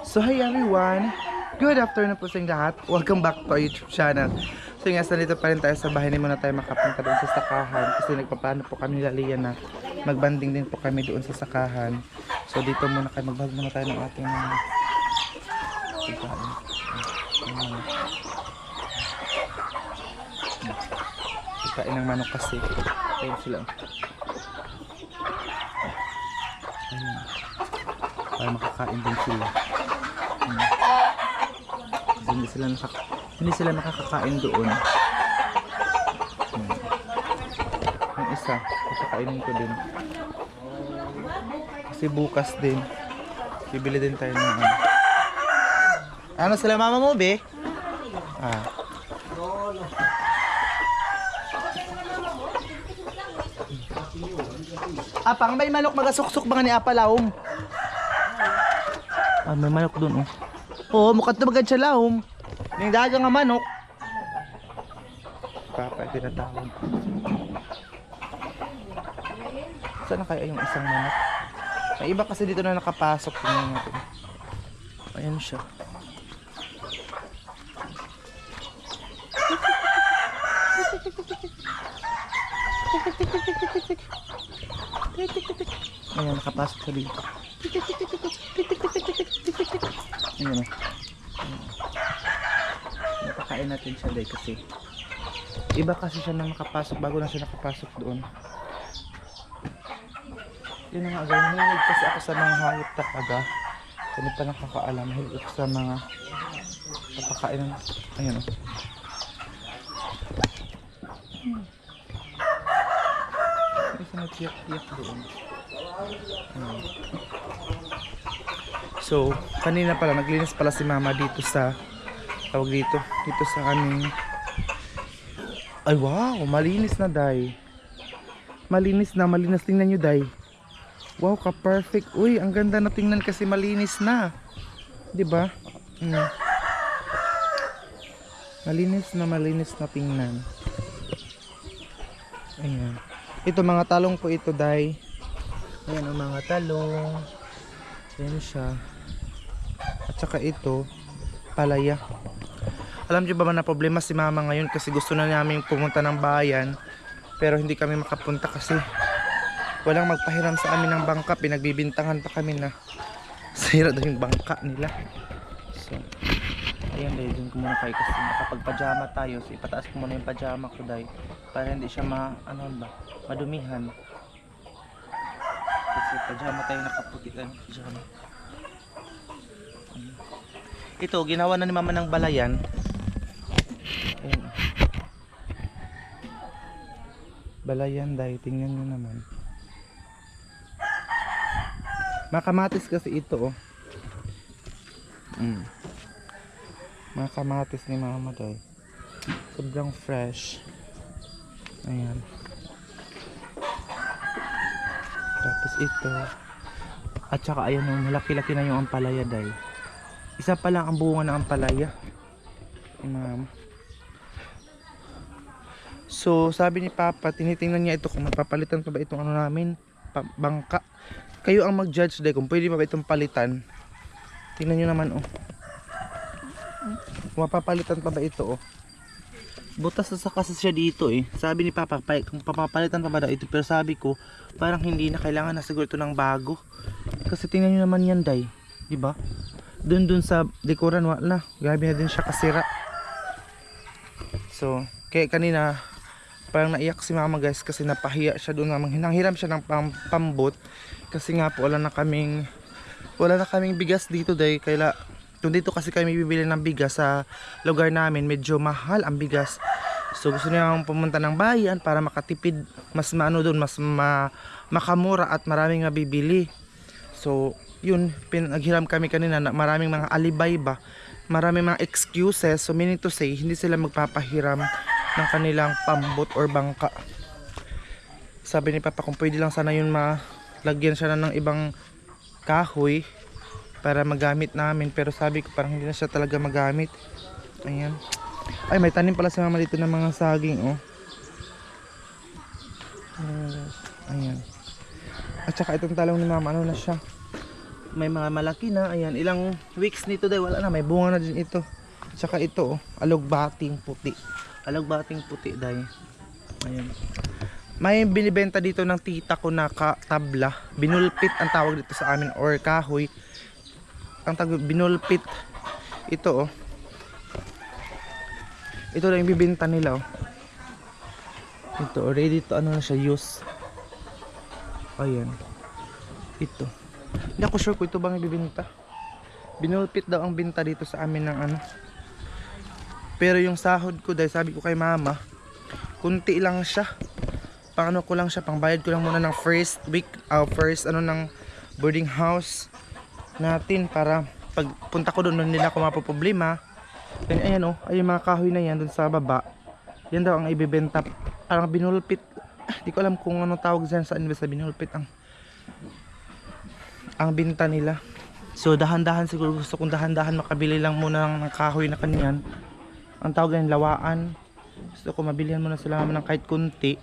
So hi everyone! Good afternoon po sa inyong lahat. Welcome back to our YouTube channel. So nga, nandito pa rin tayo sa bahay. Hindi muna tayo makapunta doon sa sakahan kasi nagpaplano po kami nila Lian na magbanding din po kami doon sa sakahan. So dito muna kayo, magbahag muna tayo ng ating mga pagkain ng manok kasi. Ayun sila. Ayun. Para makakain din sila. Hindi sila nakakakain doon. Yung isa, kakakainin ko din. Kasi bukas din, bibili din tayo ng ano. Ano sila mama mo, be? Apang may manok magasuksok mga ni Apalawom. May manok doon, oh. Oo, mukhang tumagad siya lahom. Yung dagang nga manok. Papa, tinatawag. Saan na kaya yung isang manok? May iba kasi dito na nakapasok. Tingnan natin. Ayan siya. Ayan, nakapasok siya dito. Ayan, napakain natin siya dahil kasi iba kasi siya nang nakapasok bago na siya nakapasok doon. Yun na nga agad, mahilig kasi ako sa mga hayop talaga. Hindi pa nakakaalam, mahilig ako sa mga napakain ng ayan o. Isa nagtiyak-tiyak doon. So, kanina pala, naglinis pala si mama dito sa tawag dito sa aming ay wow, malinis na day. Malinis tingnan nyo day. Wow, ka perfect. Uy, ang ganda na tingnan kasi malinis na. 'Di ba? Malinis na tingnan. Ayan. Ito mga talong po ito day. Ayan ang mga talong. Ayan siya. At saka ito, palaya. Alam niyo ba na problema si mama ngayon kasi gusto na namin pumunta ng bayan. Pero hindi kami makapunta kasi walang magpahiram sa amin ng bangka. Pinagbibintangan pa kami na sira daw yung bangka nila. So, ayan dahil dun ko muna kayo kasi makapagpajama tayo. So, ipataas ko muna yung pajama ko dahil para hindi siya madumihan. Kasi pajama tayo, nakaputi tayo ng pajama. Ito, ginawa na ni mama ng balayan. Ayan. Balayan dahil, tingnan nyo naman. Makamatis kasi ito, oh. Makamatis ni mama dahil. Sobrang fresh. Ayan. Tapos ito. At saka ayan, malaki-laki na yung ampalaya dahil. Isa pa lang ang bunga ng ampalaya. So sabi ni Papa, tinitingnan niya ito kung mapapalitan pa ba itong ano namin, bangka. Kayo ang mag-judge dahil kung pwede pa ba itong palitan. Tingnan nyo naman, oh. Kung mapapalitan pa ba ito, oh. Butas na kasi siya dito, eh. Sabi ni Papa, kung papapalitan pa ba daw ito, pero sabi ko parang hindi na, kailangan na siguro ito ng bago. Kasi tingnan nyo naman yan, day, diba? Dun sa likuran wala, grabe na din siya kasira. So kaya kanina parang naiyak si mama guys kasi napahiya siya doon, hinanghiram siya ng pambot kasi nga po wala na kaming bigas dito dahil kung dito kasi kami bibili ng bigas sa lugar namin, medyo mahal ang bigas. So gusto niya pumunta ng bayan para makatipid, mas doon, mas makamura at maraming mabibili. So yun, pinaghiram kami kanina na maraming mga alibay ba, maraming mga excuses. So meaning to say, hindi sila magpapahiram ng kanilang pambot or bangka. Sabi ni Papa kung pwede lang sana yun malagyan siya na ng ibang kahoy para magamit namin, pero sabi ko parang hindi na siya talaga magamit. Ayan. Ay, may tanim pala si mama dito ng mga saging, oh. Ayan. At saka itong talong ni mama, ano na siya, may mga malaki na. Ayan, ilang weeks nito dahil wala na, may bunga na din ito. Tsaka ito, oh, alugbating puti. Alugbating puti dahil. Ayan. May binibenta dito ng tita ko na tabla. Binulpit ang tawag dito sa amin, or kahoy. Ang tawag binulpit. Ito, oh. Ito lang yung bibenta nila, oh. Ito, ready to ano na siya, use. Ayan. Ito. Hindi ako sure kung ito bang ibibenta. Binulpit daw ang binta dito sa amin ng ano. Pero yung sahod ko, dahil sabi ko kay mama, kunti lang siya. Pang ano ko lang siya, pang bayad ko lang muna ng first week, first ano ng boarding house natin, para pag punta ko doon nila ako mapoproblema. Then ayan, oh, ay mga kahoy na yan doon sa baba. Yan daw ang ibebenta. Parang binulpit. Di ko alam kung ano tawag dyan sa invest na binulpit ang binta nila. So dahan-dahan, siguro gusto kong dahan-dahan makabili lang muna ng kahoy na kanyan. Ang tawag yan, lawaan. Gusto ko mabilihan muna sila ng kahit kunti.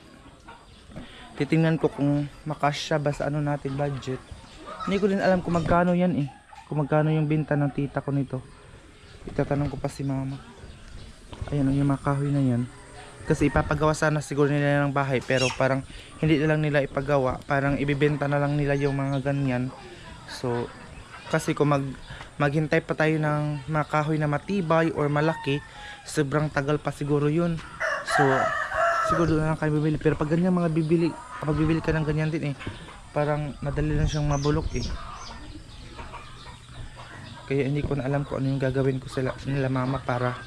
Titingnan ko kung makasya ba sa ano natin budget. Hindi ko din alam kung magkano yan eh. Kung magkano yung binta ng tita ko nito. Itatanong ko pa si mama. Ayan, yung mga kahoy na yan. Kasi ipapagawa sana siguro nila ng bahay, pero parang hindi na lang nila ipagawa, parang ibibenta na lang nila yung mga ganyan. So kasi kung maghintay pa tayo ng mga kahoy na matibay or malaki, sobrang tagal pa siguro yun. So siguro doon na lang kayo bibili. Pero pag ganyan mga bibili, kapag bibili ka ng ganyan din eh, parang madali lang siyang mabulok eh. Kaya hindi ko na alam kung ano yung gagawin ko nila mama para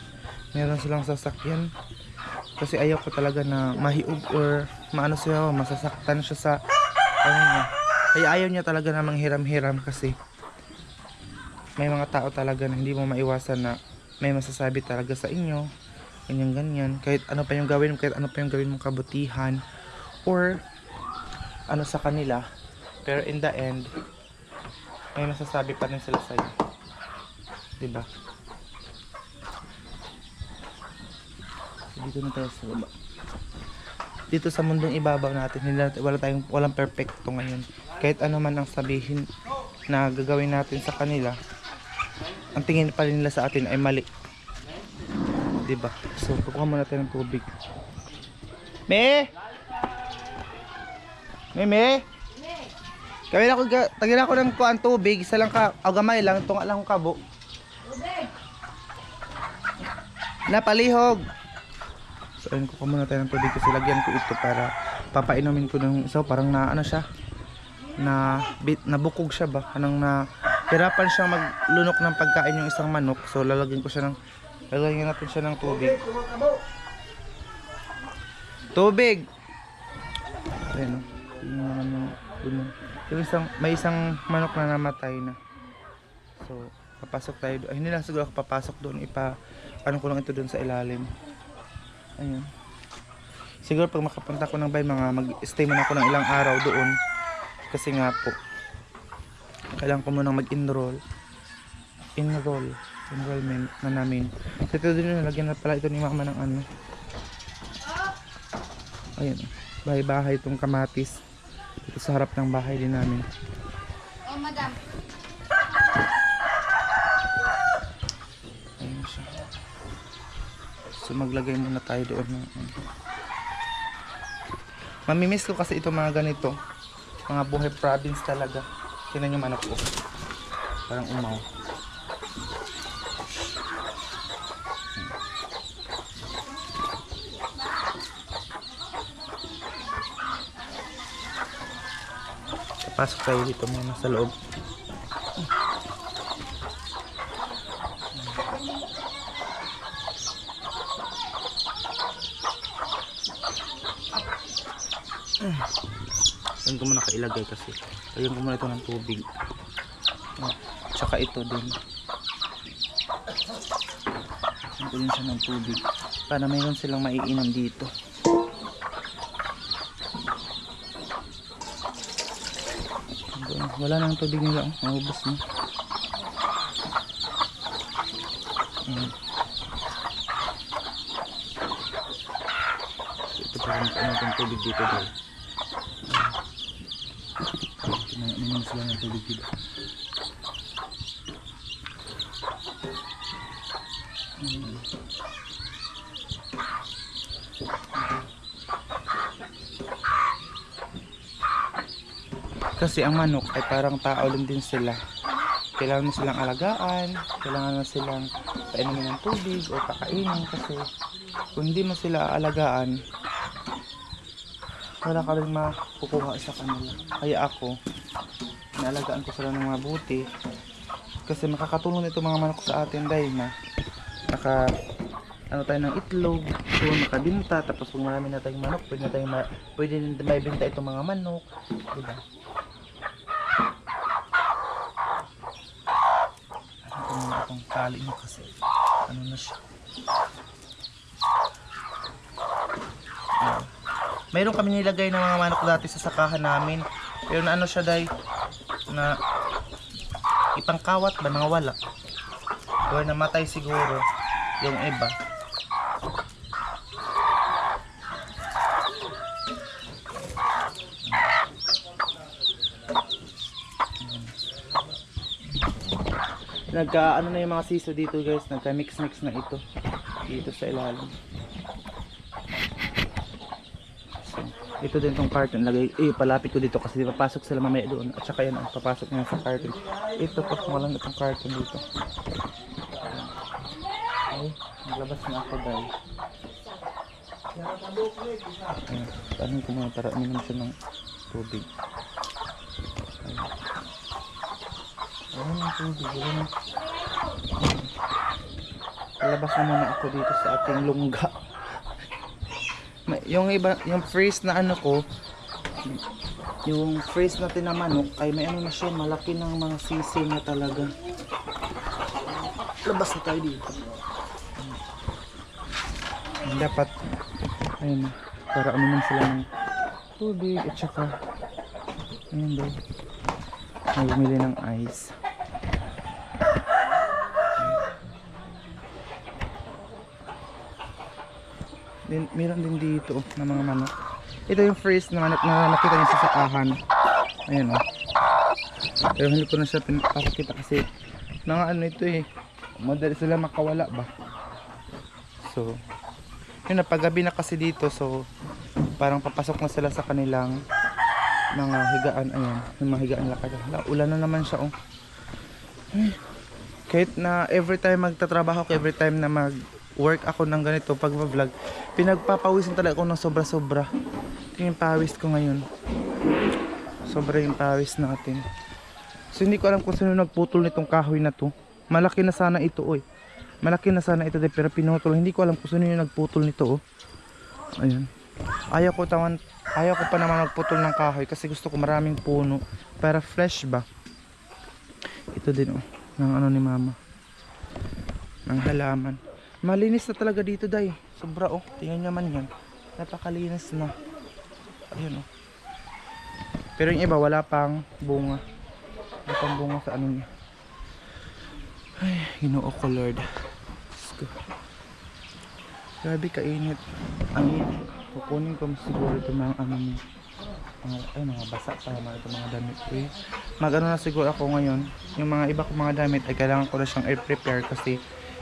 meron silang sasakyan. Kasi ayaw ko talaga na mahiog or maano siya, masasaktan siya sa ano niya. Kaya ayaw niya talaga na manghiram-hiram, kasi may mga tao talaga na hindi mo maiwasan na may masasabi talaga sa inyo. Ganyan-ganyan. Kahit ano pa yung gawin mo, kahit ano pa yung gawin mong kabutihan or ano sa kanila. Pero in the end, may masasabi pa rin sila sa'yo. Diba? Dito na tayo sa baba. Dito sa mundong ibabaw natin, walang perfecto ngayon. Kahit ano man ang sabihin na gagawin natin sa kanila, ang tingin pa rin nila sa atin ay mali. Diba? So kukuha muna tayo ng tubig. Me! Kawin ako, tagin ako ng kuan tubig. Isa lang ka, o gamay lang, tunga lang akong kabo. Napalihog! So ayun, kukuha muna tayo ng tubig kasi lagyan ko ito para papainumin ko ng isa. Parang na ano siya, nabukog siya ba, anong na hirapan siyang maglunok ng pagkain yung isang manok. So lalagyan natin siya ng tubig. Ayun, may isang manok na namatay na. So papasok tayo doon. Hindi lang siguro ako papasok doon, ano ko lang ito doon sa ilalim. Ayun. Siguro pag makapunta ko ng bay, mag-stay muna ako ng ilang araw doon. Kasi nga po, kailangan ko munang mag-enrollment na namin. So ito din, nalagyan na pala ito ni mama ng ano. Ayun, bahay-bahay itong kamatis. Ito sa harap ng bahay din namin. Oh, madam. Ayun siya. So maglagay muna tayo doon ng mamimiss ko kasi itong mga ganito, mga buhay province talaga. Tingnan yung manok ko, parang umaw. Pasok tayo dito muna sa loob. Ayan ko muna kailagay kasi lagyan ko muna ito ng tubig. Tsaka ito din, lagyan ko din siya ng tubig para mayroon silang maiinom dito. Wala nang tubig nila, maubos na. Ito pa rin natin tubig dito guys. Tingnan sila ng tubig dito. Kasi ang manok ay parang tao din sila. Kailangan mo silang alagaan, kailangan mo silang painumin ng tubig o pakainin kasi kung hindi mo sila alagaan, wala ka rin makukuha sa kanila. Kaya ako, inaalagaan ko sila ng mabuti kasi makakatulong ito mga manok sa atin dahil na ano tayo ng itlog, so nakabinta, tapos kung marami na tayong manok, pwede din maibenta itong mga manok, diba? Itong tali mo kasi ano na siya. Mayroon kami nilagay ng mga manok dati sa sakahan namin, pero na ano siya dahil na ipangkawat ba mga wala or namatay siguro yung iba. Nagka ano na yung mga siso dito guys, nagka mix na ito dito sa ilalim. So, ito din tong carton lagay, palapit ko dito kasi papasok sila mamaya doon at saka yan ang papasok niya sa carton. Ito po walang itong carton dito. Ay, naglabas na ako dahil tanong ko muna para uminom siya ng tubig. Ayun, tubig, ayun. Lalabas na muna ako dito sa ating lungga. Yung iba, yung phrase na ano ko, yung phrase natin na manok ay may ano na siya, malaki ng mga sisi na talaga. Labas na tayo dito. Dapat ayun, para uminom sila ng tubig at saka ayun daw, may bumili ng ice. Meron din dito na mga manok. Ito yung first na manok na nakita niyo sa sakahan. Ayan o. Pero hindi ko na siya pinapakita kasi mga ano ito eh, madali sila makawala ba. So yun, napagabi na kasi dito, so parang papasok na sila sa kanilang mga higaan. Ayan, yung mga higaan lakad. Ulan na naman siya oh. Ay, kahit na every time magtatrabaho ko, every time na mag-work ako ng ganito pag vlog, pinagpapawisan talaga ako ng sobra-sobra. Ito yung pawis ko ngayon. Sobra yung pawis natin. So hindi ko alam kung sino nagputol nitong kahoy na to. Malaki na sana ito oy. Malaki na sana ito pero pinutol. Hindi ko alam kung sino yung nagputol nito oh. Ayun. Ayaw ko pa naman magputol ng kahoy kasi gusto ko maraming puno para fresh ba. Ito din oh, ng ano ni mama. Ng halaman. Malinis na talaga dito day. Sobra oh. Tingnan naman yan. Napakalinis na. Ayun oh. Pero yung iba wala pang bunga. Wala pang bunga sa ano niya. Ay, Ginoo ko Lord. Grabe kainit. Ang init. Kukunin ko siguro ito mga ano niya. Mga basa pa naman ito mga damit ko eh. Mag-ano na siguro ako ngayon. Yung mga iba kong mga damit ay kailangan ko na siyang i-prepare kasi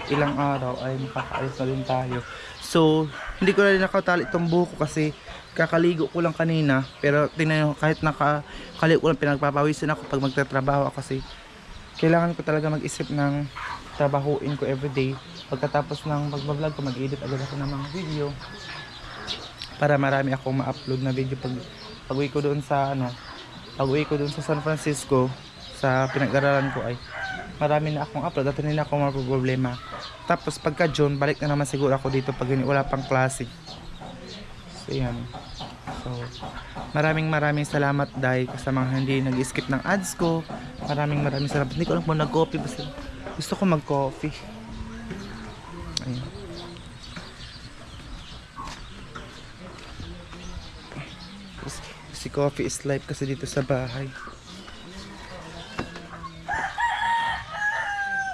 ilang araw ay makakaalis na din tayo. So hindi ko na rin nakatali itong buhok kasi kakaligo ko lang kanina. Pero tingnan nyo, kahit nakakaligo ko lang, pinagpapawisin ako pag magtatrabaho kasi kailangan ko talaga mag-isip ng trabahuin ko everyday. Pagkatapos ng pag-vlog ko, mag-edit agad ako ng mga video para marami akong ma-upload na video pag-uwi ko doon sa San Francisco sa pinag-aralan ko ay marami na akong upload at hindi na ako problema. Tapos pagka June, balik na naman siguro ako dito pag wala pang klase. So yan. So maraming salamat dahil sa mga hindi nag-skip ng ads ko. Maraming salamat. Hindi ko alam kung nag-coffee basta gusto ko mag-coffee. Ayun. Si coffee is life kasi dito sa bahay.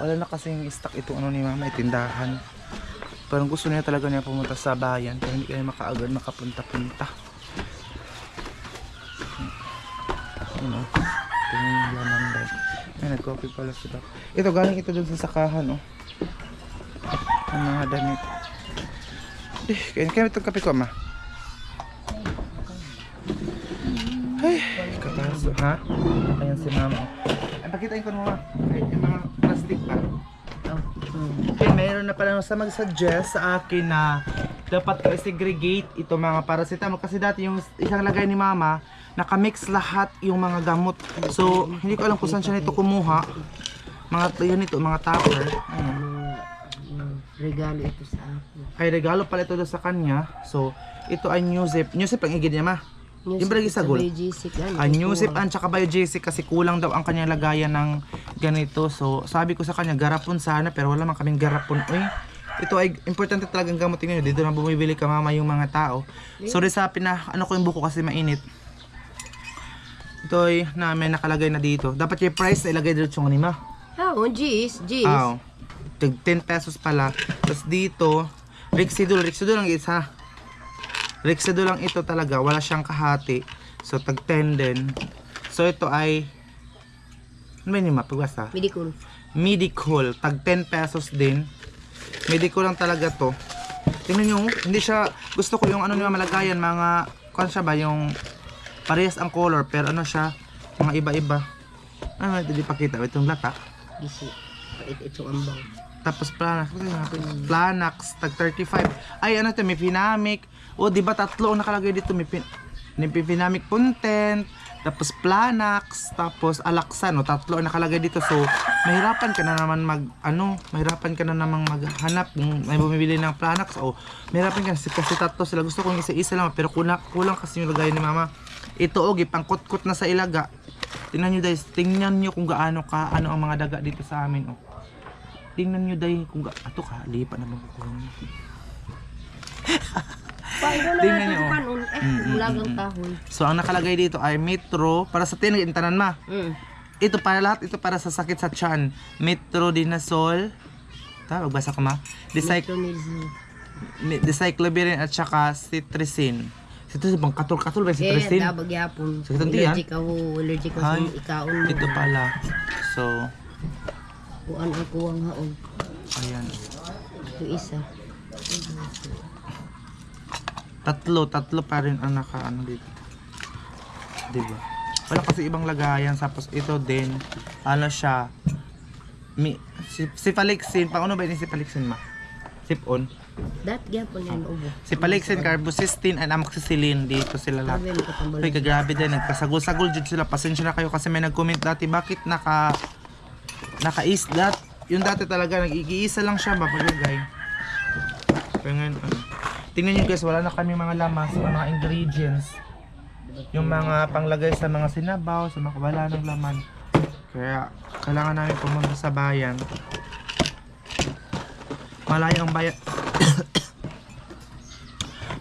Wala na kasing stock ito ano ni mama, tindahan. Parang gusto niya talaga niya pumunta sa bayan kaya hindi kaya makaagad makapunta-punta. Ano? Ito yung laman dahil. Ay, nag-coffee pala sila. Ito, galing ito dun sa sakahan, oh. Ang mga damit. Kaya itong kape ko, ma. Ay, kapaso, ha? Ayan si mama. Ay, pakitain ko mo, ma. Ay, yung mga plastic pa. Okay, mayroon na pala sa mag-suggest sa akin na dapat ko segregate ito mga paracetamol. Kasi dati yung isang lagay ni mama, nakamix lahat yung mga gamot. So, hindi ko alam kung saan siya nito kumuha. Mga yun ito, mga tupper. Ayan. Regalo ito sa akin. Ay, regalo pala ito sa kanya. So, ito ay new zip. New zip ang igid niya, ma. Yung ba lagi sa gold? New zip and tsaka biogesic kasi kulang daw ang kanyang lagayan ng ganito. So, sabi ko sa kanya, garapon sana, pero wala man kaming garapon. Uy, ito ay importante talagang gamutin nyo. Dito na bumibili ka, mama, yung mga tao. Sorry sa ano ko yung buko kasi mainit. Ito ay may nakalagay na dito. Dapat yung price na ilagay dito yung anima. Oo, G's. Oh, 10 pesos pala. Tapos dito, Rexidol ang isa. Rexidol lang ito talaga, wala siyang kahati. So tag 10 din. So ito ay ano ba yun, pagbasa? Medicol, tag 10 pesos din. Medicol lang talaga to. Tingnan nyo, hindi siya, gusto ko yung ano nyo malagayan, mga, kung siya ba, yung parehas ang color, pero ano siya, mga iba-iba. Ano, hindi pakita, itong lata. Bisi. Ito ang bang. Tapos Planax, tag 35. Ay, ano to, may Finamic. O, di ba tatlo ang nakalagay dito? May Finamic Content, tapos Planax, tapos Alaxan. O, tatlo ang nakalagay dito. So, mahirapan ka na naman mahirapan ka na namang maghanap kung may bumibili ng Planax. O, mahirapan ka kasi tatlo sila. Gusto kong isa-isa lang, pero kulang kasi yung lagay ni mama. Ito, og, pangkut-kut na sa ilaga. Tingnan nyo guys, tingnan nyo kung gaano ano ang mga daga dito sa amin. O. Tingnan nyo dahil kung ato ka, lipa naman ko. Tingnan nyo. Lagang kahoy. So ang nakalagay dito ay Metro para sa tanan ma. Ito para lahat, ito para sa sakit sa tiyan. Metronidazole. Magbasa ko ma. Dicyclobirin at saka cetirizine. Ito bang katol-katol ba cetirizine? Kaya dabag yapon. Allergic ako sa ikaon. Ito pala. So kuan ang kuwang haon. ayan. Ito isa. Tatlo pa rin ang nakaano dito. Diba? Wala kasi ibang lagayan. Tapos ito din, ano siya, Cefalexin. Paano ba yung Cefalexin ma? Sip-on. Dat gyapon yan ubo. Cefalexin, carbocysteine, and amoxicillin. Dito sila lahat. Uy, kagrabe din. Nagkasagol-sagol dyan sila. Pasensya na kayo kasi may nag-comment dati. Bakit naka-isdat? Yung dati talaga, nag-iisa lang siya mapagagay. Pero ngayon, tingnan nyo guys, wala na kami mga lamas, mga ingredients. Yung mga panglagay sa mga sinabaw, sa mga wala ng laman. Kaya, kailangan namin pumunta sa bayan. Malayo ang bayan.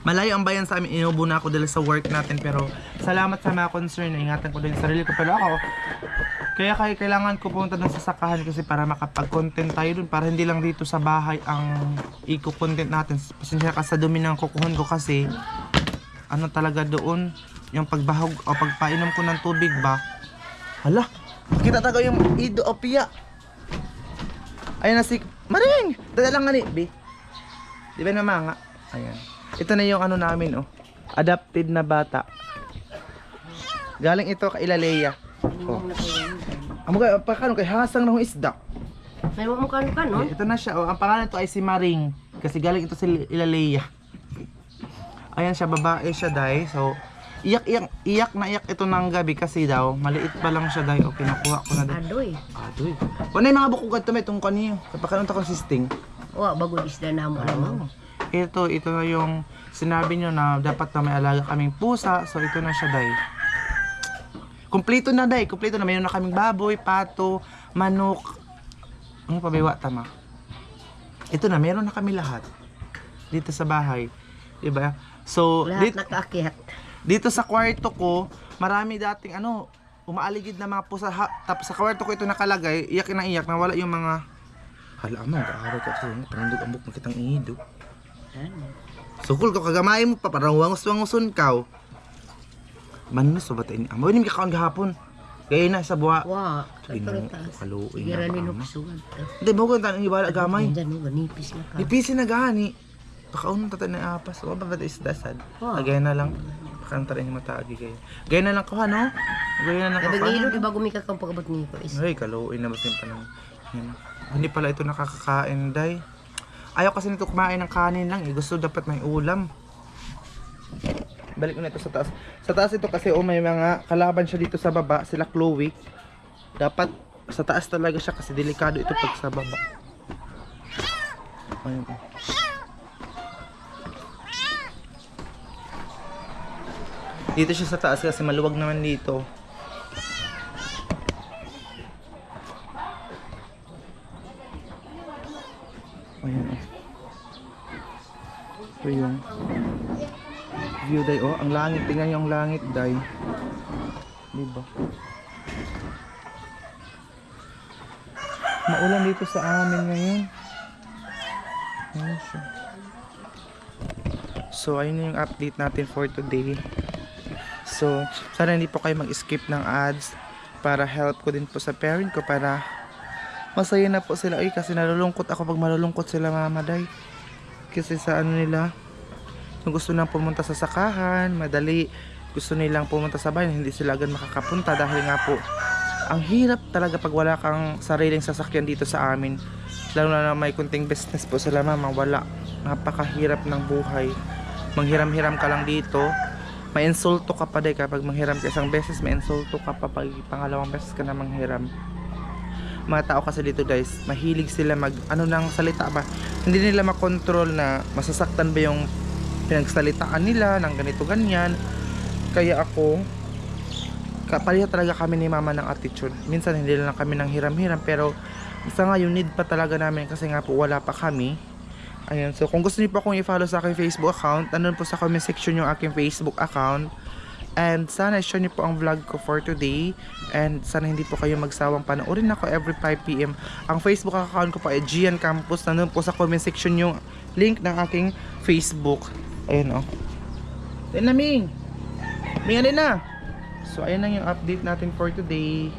Malayo ang bayan sa amin. Inubo na ako dahil sa work natin. Pero, salamat sa mga concern. Ingatan ko din sa sarili ko. Pero ako, kaya kailangan ko pumunta dun sa sakahan kasi para makapag-content tayo dun. Para hindi lang dito sa bahay ang i-content natin. Pasensya ka sa dumi ng kukuhon ko kasi ano talaga doon, yung pagbahog o pagpainom ko ng tubig ba. Hala, kita taga yung Ethiopia. Ayan na si Maring! Dala lang nga ni B. Di ba naman nga? Ayan. Ito na yung ano namin oh. Adapted na bata. Galing ito kay Ilalea. Oh. Amo kay pakano kay hasang ng isda. May mo kan no? Ito na siya. Oh, ang pangalan nito ay si Maring kasi galing ito sa Ilalea. Ayan siya, babae siya dai. So iyak na iyak ito ng gabi kasi daw maliit pa lang siya dai. Okay, nakuha ko na dai. Adoy. Wala yung mga bukugad to may itong kaniyo. Kapag ta consisting. Wa bago isda na mo naman. Ito na yung sinabi nyo na dapat na may alaga kaming pusa. So ito na siya dai. Kumpleto na dai, kumpleto na. Mayroon na kaming baboy, pato, manok. Ano pa ba tama? Ito na, meron na kami lahat. Dito sa bahay. Diba? So, lahat nakaakyat. Dito sa kwarto ko, marami dating umaaligid na mga pusa. Tapos sa kwarto ko ito nakalagay, iyak na iyak, nawala yung mga halaman, kaaray ka ito. Panandog ang buk, makitang ihido. Sukul ko, kagamay mo pa, parang wangos-wangoson ka. Manos ba tayo? Amo, hindi ka kaon gahapon. Gaya na sa buwa. Wa. Ginoo, Pero taas. kaluoy na Gira ba, nino ama? kasugad ka. Hindi, bago yung tanong ibala gamay. Diyan no, ganipis na ka. Ipisin na gani. Pakaunong tatay na apas. O ba ba is dasad? Wow. Gaya na lang. Pakanta rin yung matagi kayo. Gaya na lang ko ha, no? Gaya na lang ko Kabag ha. ilo di ba gumika kang pagabot ni ko is. Ay, kaluoy na ba yung panang. Yan. Hindi pala ito nakakakain, day. Ayaw kasi nito kumain ng kanin lang. Gusto dapat may ulam. Balik ko na ito sa taas. Sa taas ito kasi may mga kalaban siya dito sa baba. Sila Chloe. Dapat sa taas talaga siya kasi delikado ito pag sa baba. Ayun. Dito siya sa taas kasi maluwag naman dito. Ayun. Ito yung view, day. Oh, ang langit. Tingnan yung langit, day. Diba? Maulan dito sa amin ngayon. Ayun siya. So, ayun na yung update natin for today. So, sana hindi po kayo mag-skip ng ads para help ko din po sa parent ko para masaya na po sila. Ay, kasi nalulungkot ako pag malulungkot sila, mama, day. Kasi sa ano nila, kung gusto nang pumunta sa sakahan, madali, gusto nilang pumunta sa bayan, hindi sila agad makakapunta dahil nga po, ang hirap talaga pag wala kang sariling sasakyan dito sa amin. Lalo na may kunting business po sila, mama, wala. Napakahirap ng buhay. Manghiram-hiram ka lang dito. May insulto ka pa day kapag manghiram ka isang beses, may insulto ka pa pag pangalawang beses ka na manghiram. Mga tao kasi dito, guys, mahilig sila mag ano nang salita ba, hindi nila makontrol na masasaktan ba yung pinagsalitaan nila ng ganito ganyan. Kaya ako pareho talaga kami ni mama ng attitude. Minsan hindi lang kami nang hiram-hiram, pero sa ngayon need pa talaga namin kasi nga po wala pa kami. Ayun, so kung gusto niyo po akong i-follow sa aking Facebook account, andun po sa comment section yung aking Facebook account. And sana i-share niyo po ang vlog ko for today. And sana hindi po kayo magsawang panoorin ako every 5 PM. Ang Facebook account ko po ay Gian Campus. Nandun po sa comment section yung link ng aking Facebook. Ayun, oh. Ayun na, Ming! Ming, alin na! So ayun lang yung update natin for today.